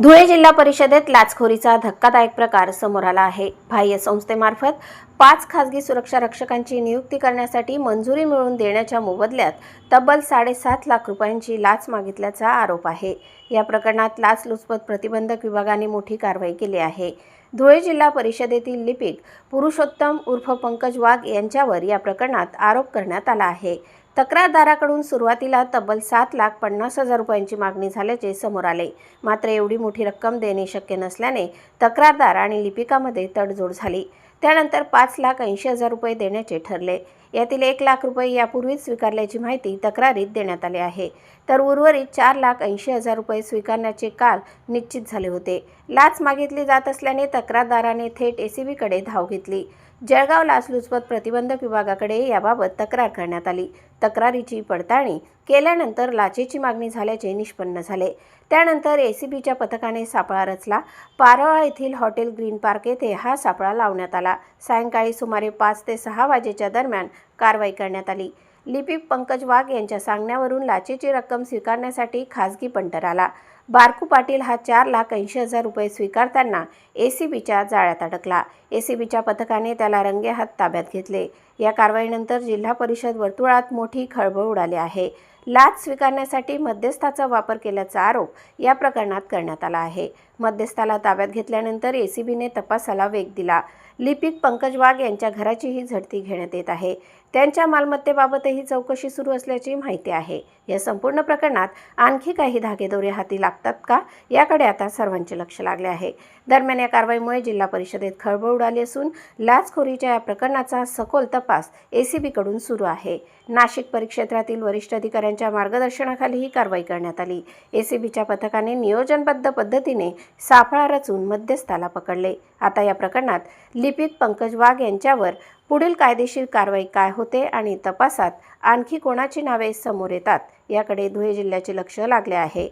धुळे जिल्हा परिषदेत लाचखोरीचा धक्कादायक प्रकार समोर आला आहे। बाह्य संस्थेमार्फत 5 खासगी सुरक्षा रक्षकांची नियुक्ती करण्यासाठी मंजुरी मिळवून देण्याच्या मोबदल्यात तब्बल 7.5 लाख रुपयांची लाच मागितल्याचा आरोप आहे। या प्रकरणात लाचलुचपत प्रतिबंधक विभागाने मोठी कारवाई केली आहे। धुळे जिल्हा परिषदेतील लिपिक पुरुषोत्तम उर्फ पंकज वाघ यांच्यावर या प्रकरणात आरोप करण्यात आला आहे। तक्रारदाराकडून सुरुवातीला तब्बल 7,50,000 रुपयांची मागणी झाल्याचे समोर आले। मात्र एवढी मोठी रक्कम देणे शक्य नसल्याने तक्रारदार आणि लिपिकामध्ये तडजोड झाली। त्यानंतर 5,80,000 रुपये देण्याचे ठरले। यातील 1 लाख रुपये यापूर्वीच स्वीकारल्याची माहिती तक्रारीत देण्यात आली आहे, तर उर्वरित 4,80,000 रुपये स्वीकारण्याचे काल निश्चित झाले होते। लाच मागितली जात असल्याने तक्रारदाराने थेट एसीबीकडे धाव घेतली। जळगाव लाचलुचपत प्रतिबंधक विभागाकडे याबाबत तक्रार करण्यात आली। तक्रारीची पडताळणी केल्यानंतर लाचेची मागणी झाल्याचे निष्पन्न झाले। त्यानंतर एसीबीच्या पथकाने सापळा रचला। पारोळा येथील हॉटेल ग्रीन पार्क येथे हा सापळा लावण्यात आला। सायंकाळी सुमारे 5 ते 6 वाजेच्या दरम्यान कारवाई करण्यात आली। लिपिक पंकज वाघ यांच्या सांगण्यावरून लाचेची रक्कम स्वीकारण्यासाठी खासगी पंटर आला। बारकू पाटील हा 4,80,000 रुपये स्वीकारताना एसीबीच्या जाळ्यात अडकला। एसीबीच्या पथकाने त्याला रंगेहात ताब्यात घेतले। या कारवाईनंतर जिल्हा परिषद वर्तुळात मोठी खळबळ उडाली आहे। लाच स्वीकारण्यासाठी मध्यस्थाचा वापर केल्याचा आरोप या प्रकरणात करण्यात आला आहे। मध्यस्थाला ताब्यात घेतल्यानंतर एसीबीने तपासाला वेग दिला। लिपिक पंकज वाघ यांच्या घराचीही झडती घेण्यात येत आहे। त्यांच्या मालमत्तेबाबतही चौकशी सुरू असल्याची माहिती आहे। या संपूर्ण प्रकरणात आणखी काही धागेदोरे हाती लागतात का, याकडे आता सर्वांचे लक्ष लागले आहे। दरम्यान या कारवाईमुळे जिल्हा परिषदेत खळबळ उडाली असून लाचखोरीच्या या प्रकरणाचा सखोल तपास एसीबीकडून सुरू आहे। नाशिक परिक्षेत्रातील वरिष्ठ अधिकाऱ्यांच्या मार्गदर्शनाखाली ही कारवाई करण्यात आली। एसीबीच्या पथकाने नियोजनबद्ध पद्धतीने सापळा रचून मध्यस्थाला पकडले। आता या प्रकरणात लिपिक पंकज वाघ यांच्यावर पुढील कायदेशीर कारवाई काय होते आणि तपासात आणखी कोणाची नावे समोर येतात, याकडे धुळे जिल्ह्याचे लक्ष लागले आहे।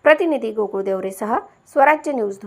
प्रतिनिधी गोकुळ देवरेसह स्वराज्य न्यूज।